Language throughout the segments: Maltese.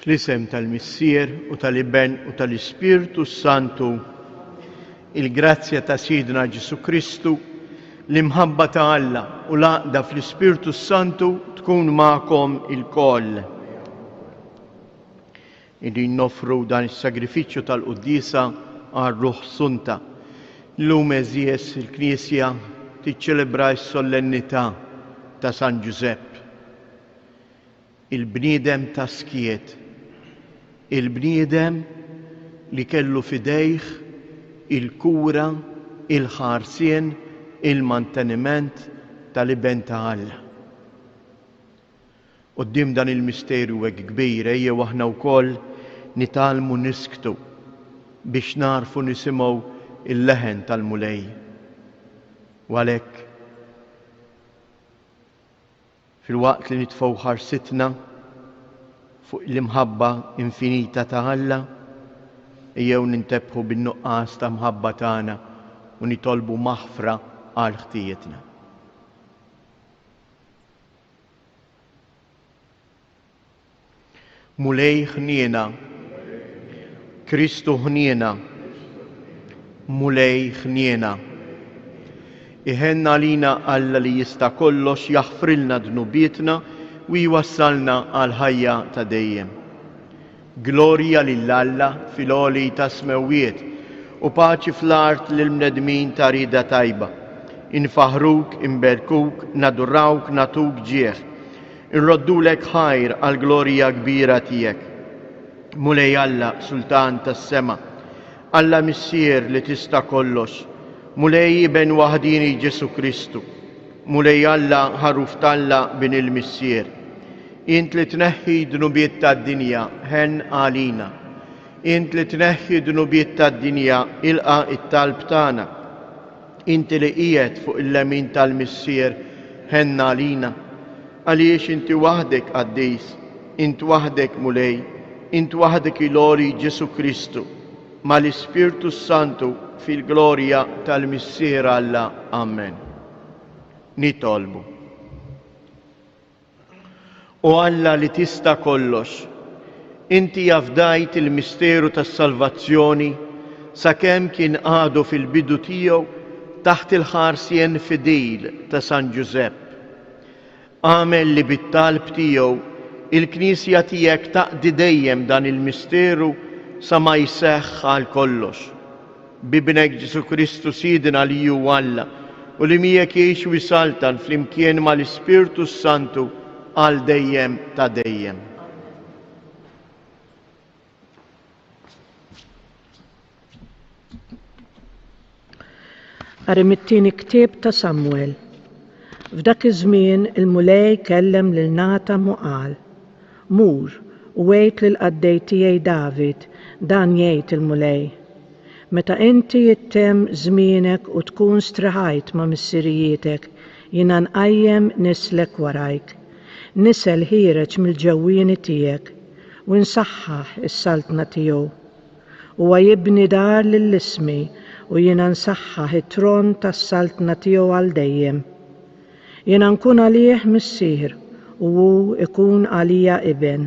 Fl-isem tal-Missier u tal-Iben u tal-Ispirtu Santu, il-grazzja ta' Sidna Ġesu Kristu, l-imħabba ta' Alla u l-għaqda fl-Ispirtu Santu tkun ma'kom il-koll. Idin nofru dan is-sagrifiċċju tal-Quddisa għar-Ruħ Sunta. Llum eżies il-Knisja tiċċelebra s-solennità ta' San Giuseppe, il-bniedem ta' skiet, il-bniedem li kellu fidejh il-kura, il-ħarsien, il-manteniment tal-iben ta' Alla. Qudiem dan il-misterju hekk kbir ejja aħna wkoll nitalmu nisktu biex narfu nisimgħu il-leħen tal-mulej. U għalhekk fil-waqt li nitfgħu ħarsitna fuq l-imħabba infinita ta' Alla, ejjew nintebħu bin-nuqqas ta' mħabba tagħna u nitolbu maħfra għal ħtietna. Mulej ħniena, Kristu ħniena, mulej ħniena. Iħenna lina Alla li jista' kollox jaħfrilna dnubietna u jwassalna għal ħajja ta' dejjem. Glorja lill-Alla fil-għoli ta' smewiet u paċi fl-art lil-mnedmin ta' rida tajba. Infaħruk, imberkuk, nadurrawk, natuk ġieħ. Inroddulek ħajr għal glorja kbira tiegħek. Mulej Alla, Sultan tas-sema, Alla Missier li tista' kollox, mulej Iben waħdini Ġesu Kristu, mulej Alla ħaruf talla bin il-Missier. Int li tneħħi dnubiet tad-dinja ħen għalina, int li tneħħi dnubiet tad-dinja ilqa it-talb tagħna, int li qiegħed fuq il-lemin tal-Missier ħen għalina. Għaliex inti waħdek qaddis, int waħdek mulej, int waħdek ilori Ġesu Kristu, ma l-Ispirtu Santu fil-glorja tal-Missier Alla. Amen. Nitolbu. O Alla li tista' kollox, inti jafdajt il-misteru tas-salvazzjoni sakemm kien għadu fil-bidu tiegħu taħt il-ħarsien fidil ta' San Giuseppe. Għamel li bit-talb tiegħu il-Knisja tiegħek taqdi dejjem dan il-misteru sa ma jseħħ għal kollox. Bibnek Ġesu Kristu Sidna li hu Alla u li miegħek jgħix u jsaltan flimkien mal-Ispirtu Santu għal dejjem ta' dejjem. Qari mit-tieni ktieb ta' Samuel. F'dak iż-żmien il-mulej kellem lil Natam u qal: Mur u għejt lil qaddej tiegħi David, dan jgħid il-mulej. Meta inti jittemm żmienek u tkun striħajt ma' missirietek, jiena nqajjem nislek warajk. Nisel ħireġ mill-ġewwieni tiegħek u nsaħħaħ is-saltna tiegħu. Huwa jibni dar lill-ismi u jiena nsaħħaħ it-tron tas-saltna tiegħu għal dejjem. Jiena nkun għalih missier u hu ikun għalija iben.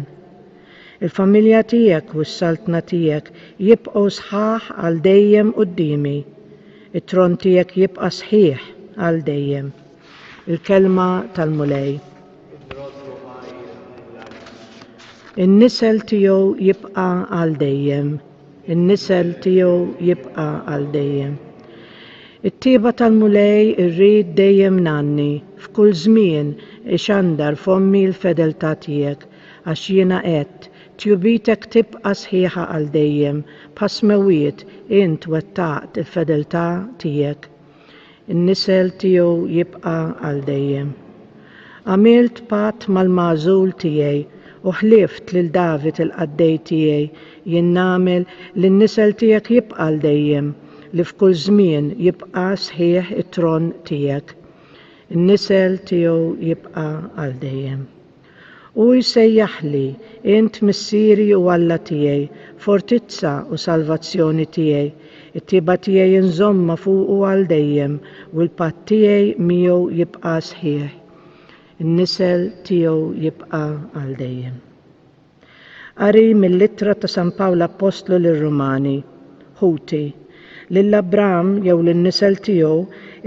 Il-familja tiegħek u s-saltna tiegħek jibqgħu sħaħ għal dejjem qudiemi. It-tron tiegħek jibqa' sħiħ għal dejjem. Il-kelma tal-mulej. In-nisel tiegħu jibqa' għal dejjem. In-nisel tiegħu jibqa' għal dejjem. It-tieba tal-mulej irrid dejjem nanni, f'kull żmien ixandar fommi l-fedeltà tiegħek, għax jiena qed tjubitek tibqa' sħiħa għal dejjem, b'ħasmewiet int wettaqt il-fedeltà tiegħek. In-nisel tiegħu jibqa' għal dejjem. Għamilt patt mal-magħżul tiegħi u ħlift lil David il-qaddej tiegħi jien nagħmel li n-nisel tiegħek jibqa' għal dejjem, li f'kull żmien jibqa' sħiħ it-tron tiegħek. In-nisel tiegħu jibqa' għal dejjem. U jsejjaħli int missieri u Alla tiegħi, fortizza u salvazzjoni tiegħi, it-tieba tiegħi inżomma fuqu għal dejjem u l-patt tiegħi miegħu jibqa' sħiħ. In-nisel tiegħu jibqa' għal dejjem. Qari mill-Littra ta' San Pawla Apostlu lir-Rumani. Ħuti, lill-Abram jew lin-nisel tiegħu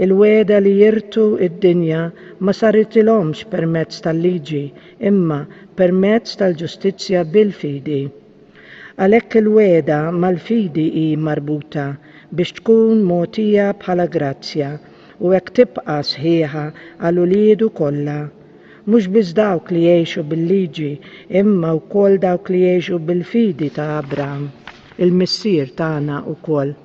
il-weda li jirtu id-dinja ma saritilhomx permezz tal-liġi, imma permezz tal-ġustizzja bil-fidi. Għalhekk il-weda mal-fidi hi marbuta biex tkun mogħtija bħala grazzja u hekk tibqa' sħiħa għal uliedu kollha. Mhux biss dawk li jgħixu bil-liġi, imma wkoll dawk li jgħixu bil-fidi ta' Abram, il-missier tagħna wkoll.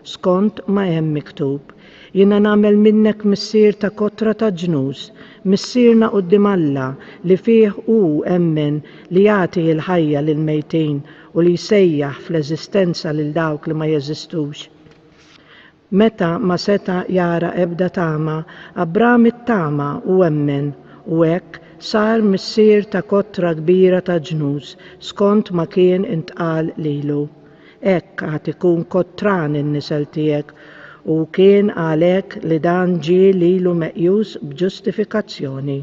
Skont ma hemm miktub, jiena nagħmel minnek missier ta' kotra ta' ġnus, missierna quddiem Alla li fih hu emmen li jagħti l-ħajja lil mejtin u li jsejjaħ fl-eżistenza lil dawk li ma jeżistux. Meta ma seta jara ebda tama, Abram it-tama u emmen u hekk sar missier ta' kotra kbira ta' ġnus skont ma kien intqal lilu. Hekk għad ikun kottran in-nisel tiegħek u kien għalhekk li dan ġie lilu meqjus b'ġustifikazzjoni.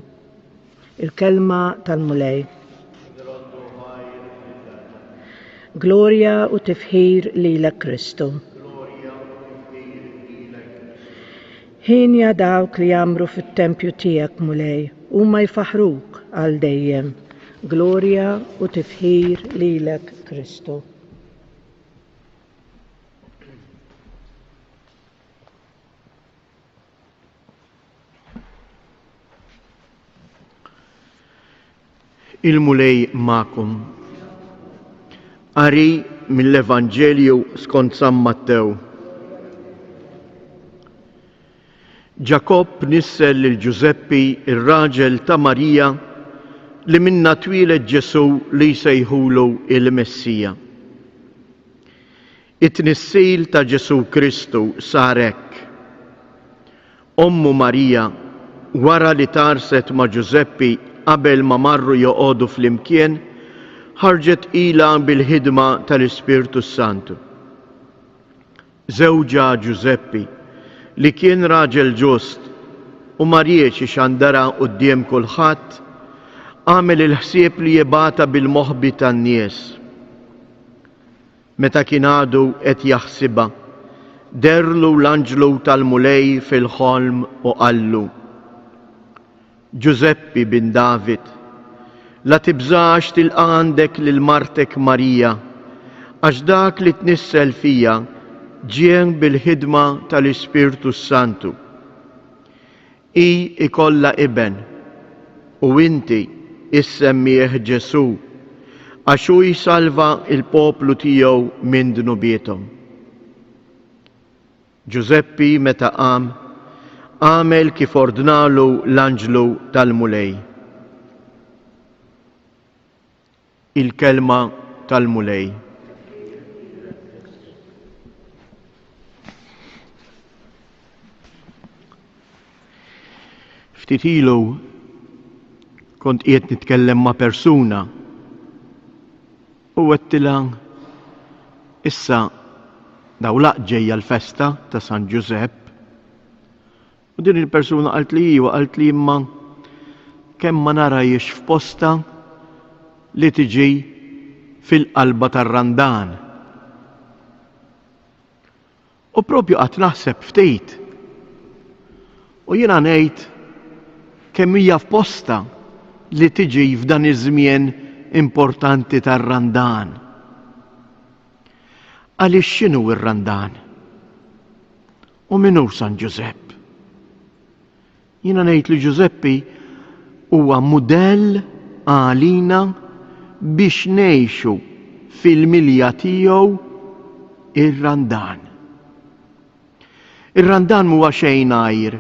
Il-kelma tal-Mulej. Glorja u tifħir lilek Kristu. Ħinja dawk li jamru fit-tempju tiegħek Mulej, huma jfaħruk għal dejjem. Glorja u tifħir lilek Kristu. Il-Mulej ma'kum. Qari mill-Evanġelju skont San Mattew. Ġakob nissel lil Giuseppi ir-raġel ta' Marija li minna twieled Ġesu li jsejħulu il-Messija. It-tnissil ta' Ġesu Kristu sar hekk. Ommu Marija wara li tarset ma' Giuseppi qabel ma marru joqogħdu flimkien, ħarġet ilha bil-ħidma tal-Ispirtu Santu. Żewġa Giuseppi li kien raġel ġust u ma riex ixandara quddiem kulħadd, għamel il-ħsieb li jibgħatha bil-moħħbi tan-nies. Meta kien għadu qed jaħsibha, derlu l-anġlu tal-Mulej fil-ħolm u qallu: Giuseppi bin David, la tibżax tilqa' għandek lil martek Marija, għax dak li tnissel fija ġien bil-ħidma tal-Ispirtu Santu. I ikolla iben u inti issemmih Ġesu għax hu jsalva il-poplu tiegħu minn dnubietom. Giuseppi meta qam għamel kif ordnalu l-anġlu tal-Mulej. Il-kelma tal-Mulej. Ftit ilu kont qiegħed nitkellem ma' persuna u għedtilha issa dawlaq ġejja l-festa ta' San Giuseppe. U din il-persuna qalt li imma kemm ma narajx f'posta li tiġi fil-qalba tar-randan. U propju qatt naħseb ftit. U jiena ngħid kemm hija f'posta li tiġi f'dan iż-żmien importanti tar-randan. Għaliex x'inhu r-randan? U min hu San Giuseppe? Jiena ngħid li Giuseppi huwa mudell għalina biex ngħixu fil-milja tiegħu ir-randan. Ir-randan huwa xejn għajr,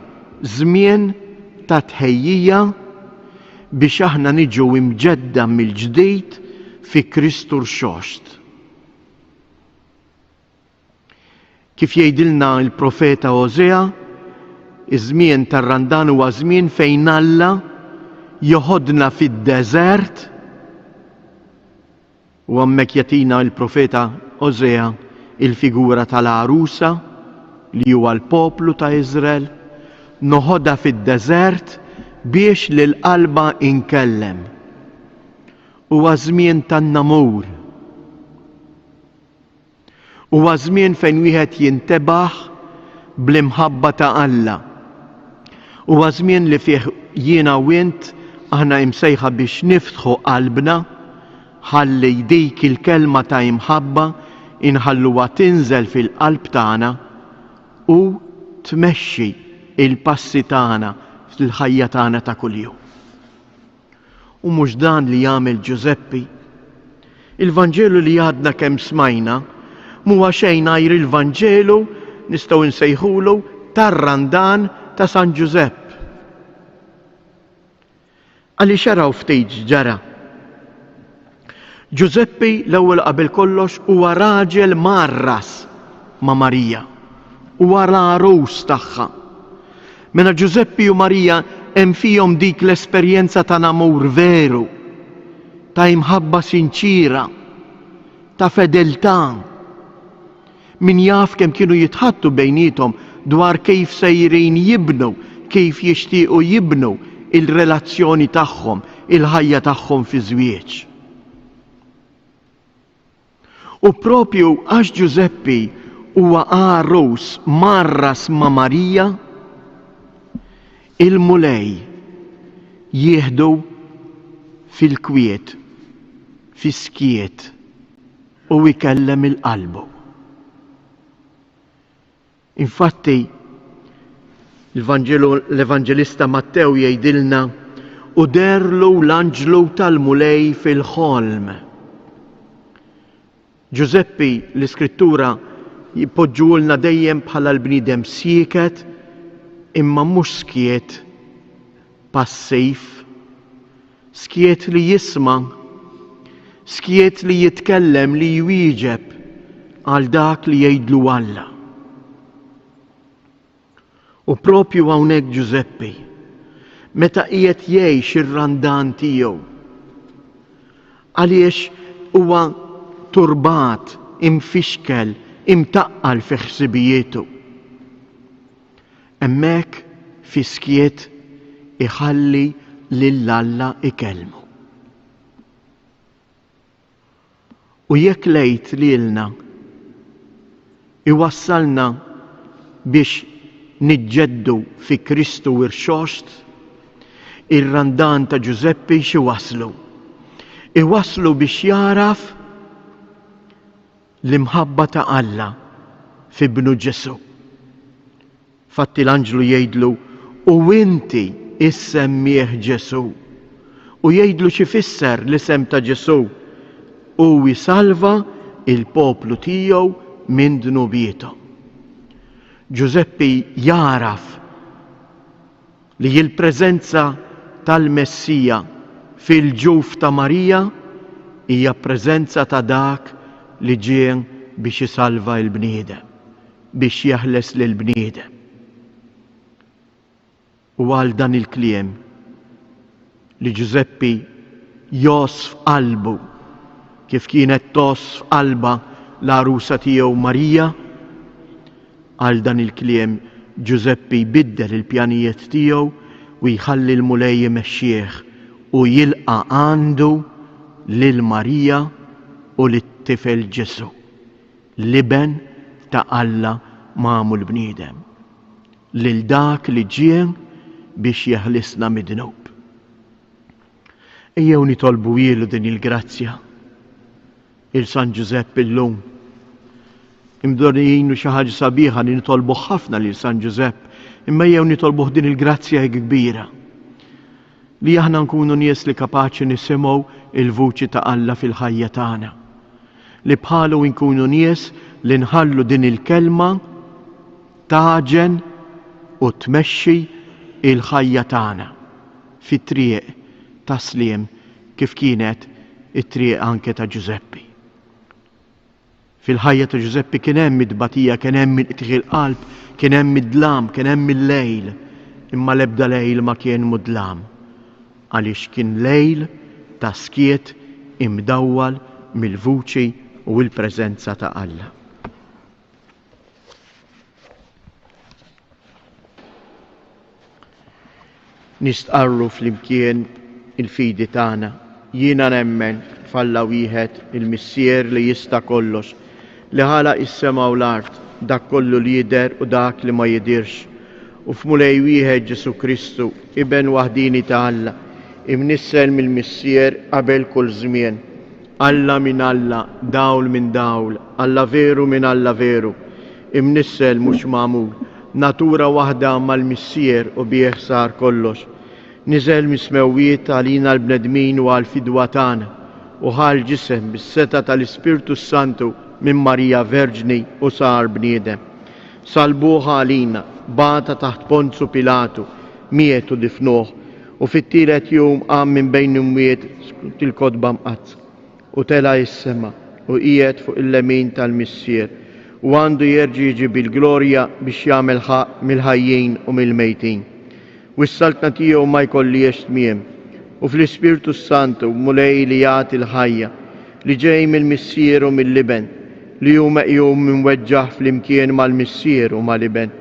żmien ta' tħejjija biex aħna niġu imġedda mill-ġdid fi Kristu rxoxt. Kif jgħidilna il-profeta Osea, iż-żmien tar-randan huwa żmien fejn Alla joħodna fid-deżert u hemmhekk jagħtina l-profeta Osea il-figura tal-għarusa li huwa l-poplu ta' Iżrael, noħodha fid-deżert biex lil qalba inkellem. Huwa żmien tan-namur. Huwa żmien fejn wieħed jintebaħ bl-imħabba ta' Alla. Huwa żmien li fih jiena u int aħna imsejħa biex niftħu qalbna ħalli dik il-kelma ta' imħabba inħalluha tinżel fil-qalb tagħna u tmexxi il-passi tagħna fil-ħajja tagħna ta' kuljum. U mhux dan li jagħmel Giuseppi. Il-Vanġelu li għadna kemm smajna mhuwa xejn għajr il-Vanġelu nistgħu nsejħulu tar-randan ta' San Giusepp. Għaliex araw ftit ġara. Giuseppi l-ewwel qabel kollox huwa raġel marras ma' Marija. Huwa l-arus tagħha. Mela Giuseppi u Marija hemm fihom dik l-esperjenza ta' amur veru, ta' imħabba sinċira, ta' fedeltà. Min jaf kemm kienu jitħattu bejnietom dwar kif sejrin jibnu, kif jixtiequ jibnu il-relazzjoni tagħhom, il-ħajja tagħhom fi żwieġ. U propju għax Giuseppi huwa arus marras ma' Marija, il-mulej jieħdu fil-kwiet, fis-skiet u jkellem il-qalbu. Infatti, l-Evanġelista Mattew jgħidilna u derlu l-anġlu tal-mulej fil-ħolm. Giuseppi l-Iskrittura jippoġġulna dejjem bħala l-bniedem sieket imma mhux skiet passiv, skiet li jisma', skiet li jitkellem li jwieġeb għal dak li jgħidlu Alla. U propju hawnhekk Giuseppi, meta qiegħed jgħix ir-randan tiegħu, għaliex huwa turbat, imfixkel, imtaqqal fi ħsibijietu. Hemmhekk fi skiet iħalli lil Alla ikellmu. U jekk lejt lilna iwassalna biex niġġeddu fi Kristu irxost, ir-randan ta' Giuseppi xi waslu. Iwaslu biex jaraf l-imħabba ta' Alla fi bnu Ġesu. Fatti l-anġlu jgħidlu u inti issemmih Ġesu. U jgħidlu xi fisser l-isem ta' Ġesu u jisalva il-poplu tiegħu minn dnubietom. Giuseppi jaraf li il-preżenza tal-Messija fil-ġuf ta' Marija hija preżenza ta' dak li ġie biex jisalva l-bniedem, biex jaħles lill-bniedem. U għal dan il-kliem li Giuseppi josf qalbu kif kienet tosf qalba l-arusa tiegħu Marija, għal dan il-kliem Giuseppi jbiddel il-pjanijiet tiegħu u jħalli l-mulej jimexxih u jilqa' għandu lil Marija u lit-tifel Ġesu, l-iben ta' Alla magħmul bniedem, lil dak li ġie biex jeħlisna mid-dnub. Ejjew nitolbu ilu din il-grazzja il-San Giuseppe illum. Imdorrijinu xi ħaġa sabiħa li nitolbu ħafna lil San Giuseppe, imma jew nitolbuh din il-grazzja kbira li aħna nkunu nies li kapaċi nisimgħu il-vuċi ta' Alla fil-ħajja tagħna. Li bħalu nkunu nies li nħallu din il-kelma taġen u tmexxi il-ħajja tagħna fit-triq ta' sliem kif kienet it-triq anke ta' Giuseppi. Fil-ħajja ta' Giuseppi kien hemm id-batija, kien hemm il-qalb, kien hemm id-dlam, kien hemm il-lejl, imma l-ebda lejl ma kien mudlam, għaliex kien lejl ta' skiet imdawwal mill-vuċi u l-preżenza ta' Alla. Nistqarru flimkien il-fidi tagħna. Jiena nemmen falla wieħed il-Missier li jista' kollox li ħalaq is-sema u l-art, dak kollu li jidher u dak li ma jidirx. U f'mulej wieħed Ġesu Kristu, iben waħdini ta' Alla, imnissel mill-Missier qabel kull żmien. Alla min Alla, dawl min dawl, Alla veru min Alla veru, imnissel mhux magħmul, natura waħda mal-Missier u bih sar kollox. Niżel mismewwiet għalina l-bnedmin u għal-fidwa tagħna u ħal ġisem bis-seta tal-Ispirtu Santu minn Marija Verġni u sar bniedem. Salbuha għalina, bata taħt Ponzu Pilatu, miet u difnuh u fit-tielet jum qam minn bejn imwiet il-kodba mqazza u tela is-sema u qiegħed fuq il-lemin tal-Missier u għandu jerġi' jiġi bil-glorja biex jagħmel ħaq mill-ħajjin u mill-mejtin. Wis-saltna tiegħu ma jkollix tmiem u fl-Ispirtu Santu mulej li jagħti l-ħajja li ġej mill-Missier u mill-Liben li hu meqjum minweġġaħ flimkien mal-Missier u mal-Liben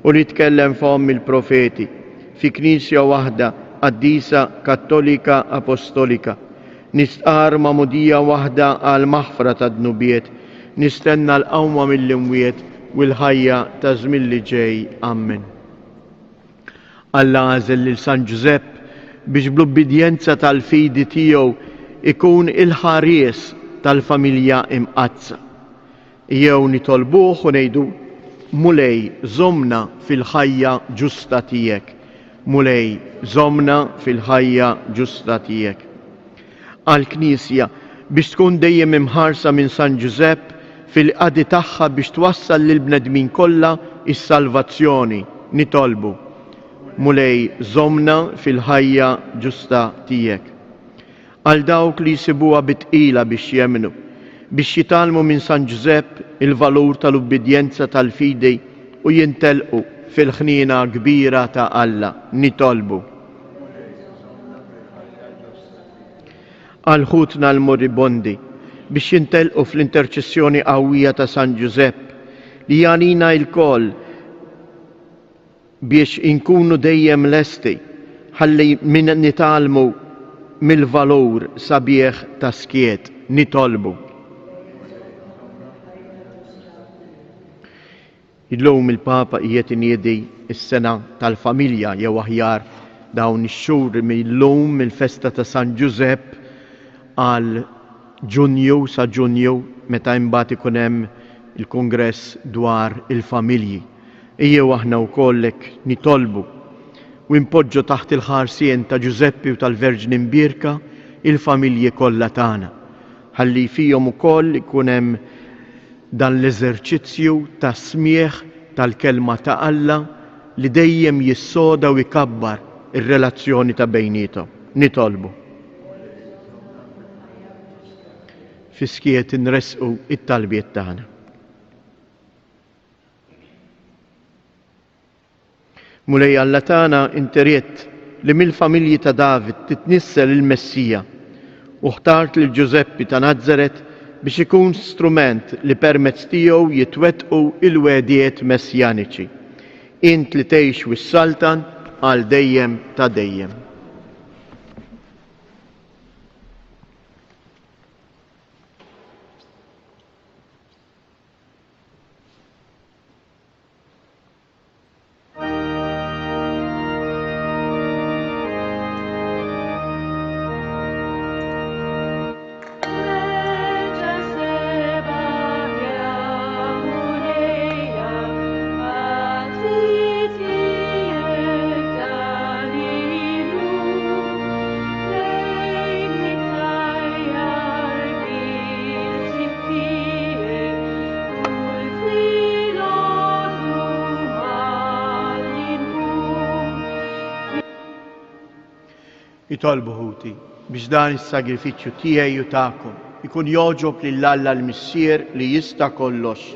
u li tkellem fihom il-profeti fi Knisja waħda qaddisa Kattolika Apostolika, nistqar ma'mudija waħda għal maħfra ta' dnubiet, nistenna l-qawma mill-imwiet u l-ħajja ta' żmien li ġej. Amen. Alla għażel lil San Ġusepp biex bl-ubbidjenza tal-fidi tiegħu ikun il-ħaries tal-familja imqazza. Jew nitolbuh u ngħidu mulej żomna fil-ħajja ġusta tiegħek. Mulej żomna fil-ħajja ġusta tiegħek. Għall-Knisja biex tkun dejjem imħarsa minn San Ġusepp fil-qadi tagħha biex twassal lil bnedmin kollha is-salvazzjoni nitolbu. Mulej żomna fil-ħajja ġusta tiegħek. Għal dawk li jsibuha bitqila biex jemnu, biex jitalmu minn San Ġusepp il-valur tal-ubbidjenza tal-fidi u jintelqu fil-ħnina kbira ta' Alla nitolbu. Għal ħutna l-moribondi biex jintelqu fl-interċessjoni qawwija ta' San Ġusepp li jagħnina l-koll biex inkunu dejjem lesti ħalli min nitalmu mill-valur sabiħ ta' skiet nitolbu. Illum il-Papa qiegħed iniedi s-sena tal-familja jew aħjar dawn ix-xhur millum mill-festa ta' San Ġusepp għal Ġunju sa Ġunju meta imbagħad ikun hemm il-kongress dwar il-familji. Ejjew aħna wkollek nitolbu u impoġġu taħt il-ħarsien ta' Ġuseppi u tal-Verġni Mbierka il-familji kollha tagħna. Ħalli fihom ukoll ikun hemm dan l-eżerċizzju ta' smieħ tal-kelma ta' Alla li dejjem jissoda u jkabbar ir-relazzjoni ta' bejniethom. Nitolbu. Fiskiet inresqu it-talbiet tagħna. Mulej Alla tagħna interiet li mill-familji ta' David titnissel il-Messija u ħtart lil Ġuseppi ta' Nażaret biex ikun strument li permezz tiegħu jitwettqu il-wedijiet messjaniċi. Int li tgħix wis-Saltan għal dejjem ta' dejjem. Jitolbu ħuti biex dan is-sagrifiċċju tiegħi u tagħkom ikun joġob lil Alla l-Missier li jista' kollox.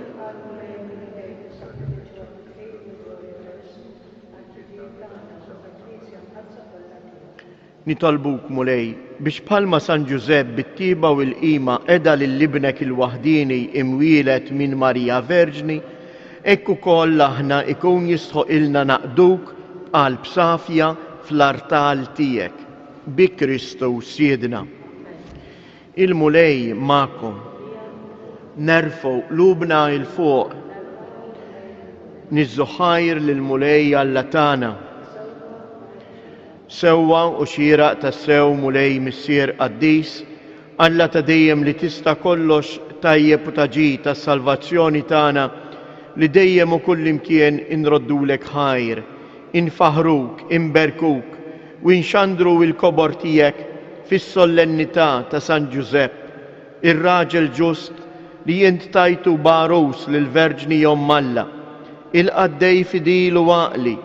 Nitolbuk mulej biex bħalma San Ġusepp bit-tiba u l-qima qiegħda lil-libnek il-waħdini imwielet minn Marija Verġni, hekk ukoll aħna ikun jistħoq ilna naqduk qalb safja fl-artal tiegħek. Bi Kristu Siedna. Il-mulej ma'kom nerfu qlubna il-fuq, nizzuħajr lil-mulej Alla-tana, sewwa u xieraq tas-sew mulej missier qaddis, Alla ta' dejjem li tista' kollox tajjeb u taġi tas-salvazzjoni tagħna li dejjem u kullimkien inroddulek ħajr, infaħruk, inberkuk u inxandru il-kobor tiegħek fis-sollennità ta' San Giusepp, ir-raġel ġust li jint tajtu barus lill-Verġni Jomm Alla, il-qaddej fidil u għaqli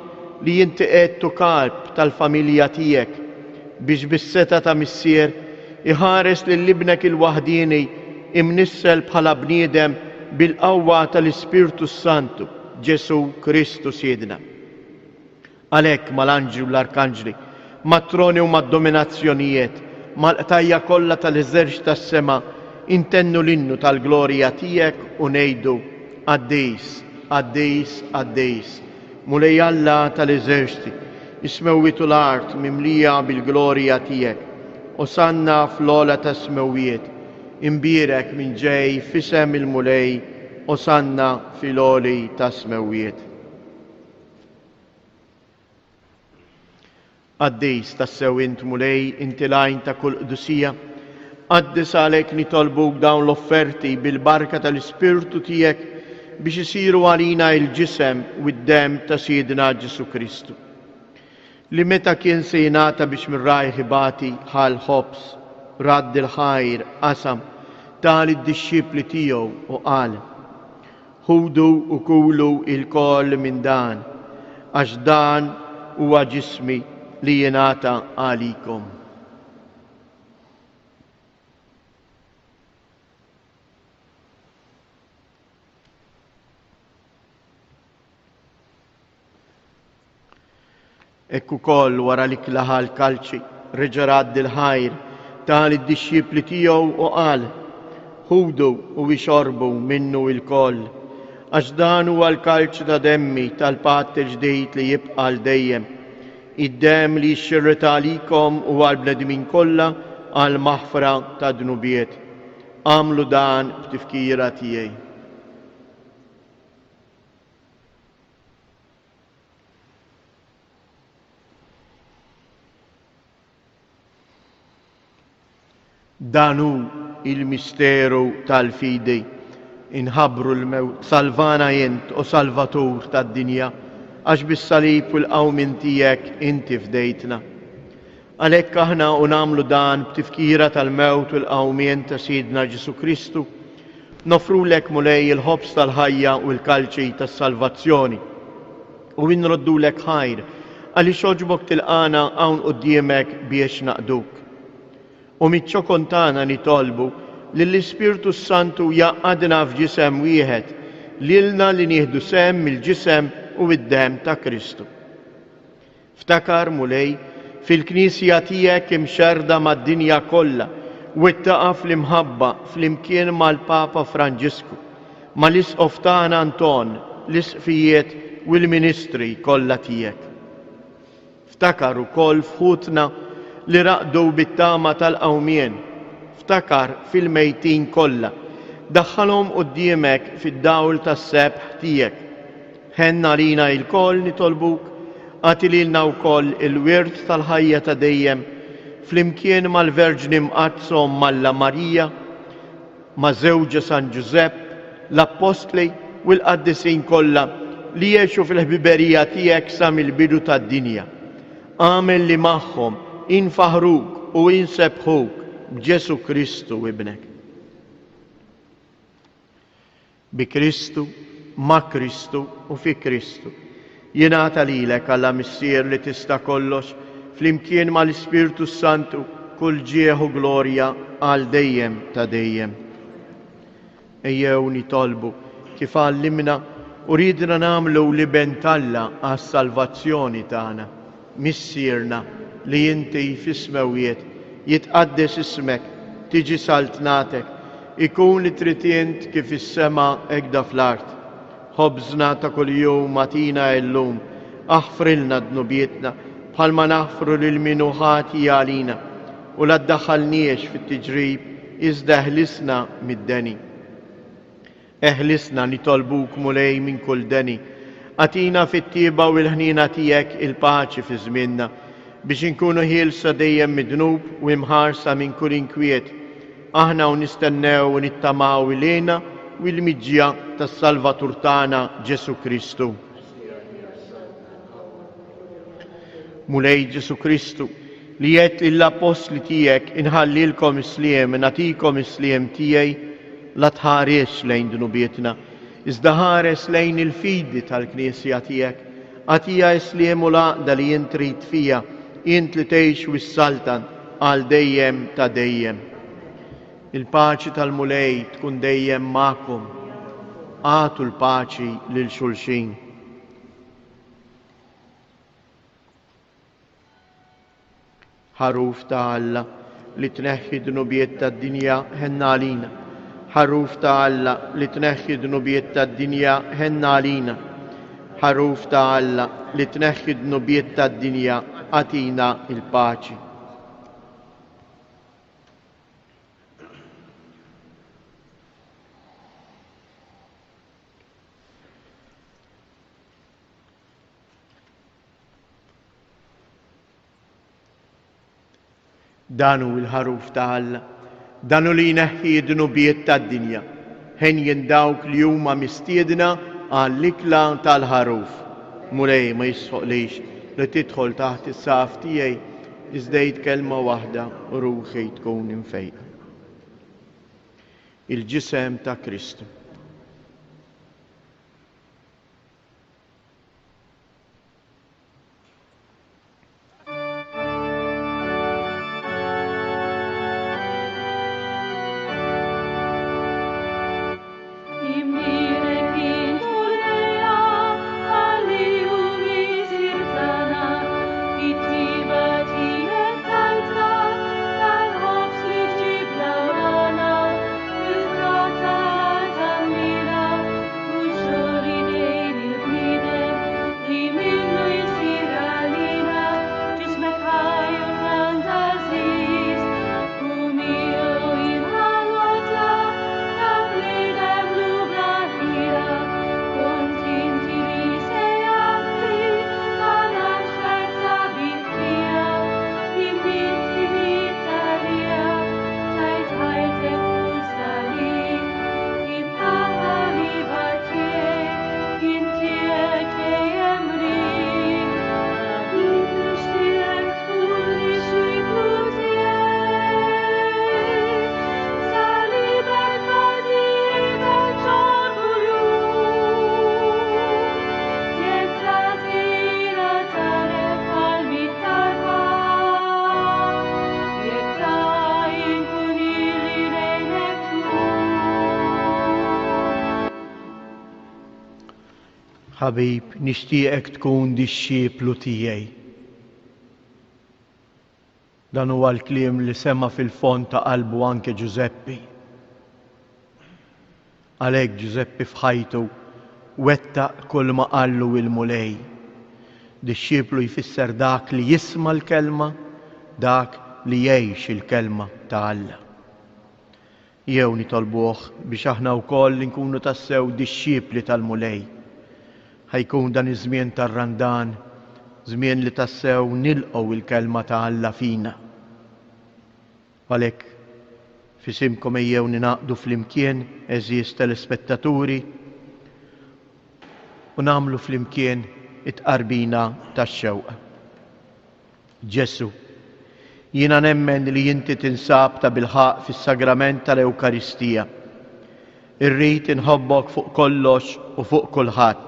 li jinti qedtu kalb tal-familja tiegħek biex bis-seta ta' missier iħares lill-ibnek il-waħdini imnissel bħala bniedem bil-qawwa tal-Ispirtu Santu, Ġesu Kristu Siedna. Għalhekk mal-anġli u l-arkanġli, mat-troni u mad-dominazzjonijiet, mal-qtajja kollha tal-eżerċ tas-sema, intennu l-innu tal-glorja tiegħek u ngħidu Għaddejs, għaddejs, għaddejs, mulej Alla tal-eżerċti, ismewwitu l-art mimlija bil-glorja tiegħek, Osanna fl-ola ta' smewiet, imbirek minn ġej fisem il-mulej, Osanna fil-oli ta' smewiet. Għaddejs ta' sewint mulej inti lajn ta' kull qdusija, għaddis għalek nitolbuk dawn l-offerti bil-barka tal-Ispirtu tiegħek biex isiru għalina il-ġisem u d-dem ta' Siedna Ġesu Kristu. Li meta kien se jingħata biex mir-rajħ ibati ħal ħobs, radd il-ħajr qasam tal id-dixxipli tiegħu u qal: Ħudu u kulu il-koll minn dan, għax dan huwa ġismi li jingħata għalikom. Ekku koll wara li klaħa l-kalċi, reġa' radd il-ħajr tal id-dixxipli tiegħu u qal: Ħudu u ixorbu minnu il-koll, għax dan huwa l-kalċ ta' demmi tal-patt il-ġdid li jibqa' l dejjem, id-dem li jxirrita għalikom u għall-bnedmin kollha għal maħfra ta' dnubiet. Għamlu dan b'tifkira tiegħi. Danu il-misteru tal-fidi, inħabru l-mewt, salvana jent u salvatur tad-dinja, għax bis-salib u l-qawmin tiegħek inti fdejtna. Għalhekk aħna u nagħmlu dan b'tifkira tal-mewt u l-qawmien ta' Siedna Ġesu Kristu, nofrulek mulej il-ħobs tal-ħajja u l-kalċi tas-salvazzjoni u nroddulek ħajr għaliex oġbok tilqana hawn quddiemek biex naqduk. U miċ-ċokon tagħna nitolbu li l-Ispirtu Santu jaqgħadna f'ġisem wieħed lilna li nieħdu sehem mill-ġisem u id-dem ta' Kristu. Ftakar mulej fil-Knisja tiegħek imxerda mad-dinja kollha u ittaqa' fl-imħabba flimkien mal-Papa Franġisku, mal-Isqof tagħna Anton, l-isqfijiet u l-ministri kollha tiegħek. Ftakar ukoll fħutna li raqdu bit-tama tal-qawmien, ftakar fil-mejtin kollha, daħħalhom quddiemek fid-dawl tas-sebħ tiegħek. Ħenna lina il-koll nitolbuk, għati lilna wkoll il-wirt tal-ħajja ta' dejjem, flimkien mal-Verġni mqazzhom Malla Marija, ma' żewġa San Giusepp, l-Apostli u l-qaddisin kollha li jgħixu fil-ħbiberija tiegħek sa mill-bidu tad-dinja. Għamel li magħhom infaħruk u insebħuk b'Ġesu Kristu ibnek. Bi Kristu, ma' Kristu u fi Kristu, jingħata lilek Alla missier li tista' kollox flimkien mal-Ispirtu Santu kull ġieħ u glorja għal dejjem ta' dejjem. Ejjew nitolbu kif għallimna u ridna nagħmlu li bentalla għas-salvazzjoni tagħna, missierna li inti fis-smewiet jitqaddes ismek, tiġi saltnatek, ikun li tritient kif is-sema hekk fl-art. Ħobżna ta' kuljum matina llum, aħfrilna dnubietna bħalma naħfru lil min hu ħati għalina u la ddaħħalniex fit-tiġrib iżda ħlisna mid-deni. Eħlisna nitolbuk mulej minn kull deni. Atina fit-tieba u l-ħnina tiegħek il-paċi fi żmienna biex inkunu ħielsa dejjem midnub u imħarsa minn kull inkwiet. Aħna u nistennew u nittamaw ilena u l-miġġja tas-Salvatur tagħna Ġesu Kristu. Mulej Ġesu Kristu li jgħid lill-apostli tiegħek inħallilkom isliem nagħtikom isliem tiegħi la tħares lejn dnubietna, iżda ħares lejn il-fidi tal-Knisja tiegħek. Għatija isliem u laqda li jint trid fija, jint li tgħix wissaltan għal dejjem ta' dejjem. Il-paċi tal-mulej tkun dejjem magħkom. Għatu l-paċi lil xulxin. Ħaruf ta' Alla li tneħħi dnubiet tad-dinja ħenna għalina. Ħaruf ta' Alla li tneħħi dnubiet tad-dinja ħenna għalina. Ħaruf ta' Alla li tneħħi dnubiet tad-dinja għatina il-paċi. Danu il-ħaruf ta' Alla, danu li jneħħi d-dnubiet tad-dinja, ħen jindawk li huma mistiedna għall-ikla tal-ħaruf. Mulej ma jisħoqlix li tidħol taħt is-saf tiegħi iżdejt kelma waħda u ruħi tkun imfejqa. Il-ġisem ta' Kristu. Ħabib, nixtieqek tkun dix-xieplu tiegħi. Dan huwa l-kliem li sema fil-fond ta' qalbu anke Giuseppi. Għalhekk Giuseppi f'ħajtu wettaq kull ma qallu il-mulej. Dix-xieplu jfisser dak li jisma' l-kelma, dak li jgħix il-kelma ta' Alla. Jew nitolbuh biex aħna wkoll nkunu tassew dix-xiepli tal-mulej. Ħajkun dan iż-żmien tar-randan, żmien li tassew nilqgħu il-kelma ta' Alla fina. Għalhekk fisimkom ejjew ninaqdu flimkien eżies telespettaturi u nagħmlu flimkien it-qarbina tax-xewqa. Ġesu, jiena nemmen li inti tinsab ta' bilħaq fis-sagrament tal-Ewkaristija. Irrid inħobbok fuq kollox u fuq kulħadd.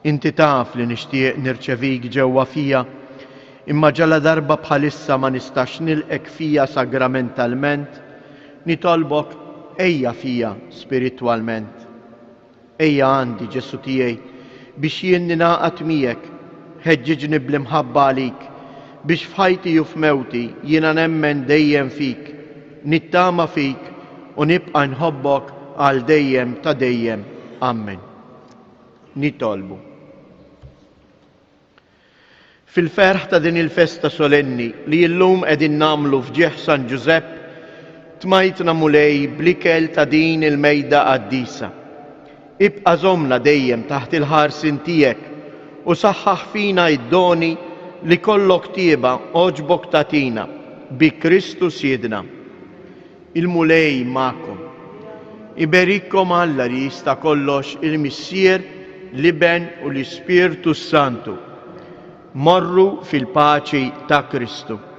Inti taf li nixtieq nirċevik ġewwa fija, imma ġala darba bħalissa ma nistax nilqek fija sagramentalment, nitolbok ejja fija spiritwalment. Ejja għandi Ġesu tiegħi biex jien ninaqat miegħek, ħeġġiġni bl-imħabba għalik, biex f'ħajti u f'mewti jiena nemmen dejjem fik, nittama fik u nibqa' nħobbok għal dejjem ta' dejjem. Amen. Nitolbu. Fil-ferħ ta' din il-festa solenni li llum qegħdin nagħmlu fġieħ San Giuseppe, tmajtna mulej blikel ta' din il-mejda qaddisa. Ibqa' żommna dejjem taħt il-ħarsin tiegħek u saħħaħ fina id-doni li kollok tieba oġbok tatina bi Kristus Siedna. Il-mulej ma'kom. Iberikkom Alla li jista' kollox il-Missier, l-Iben u l-Ispirtu Santu. Morru fil-paċi ta' Kristu.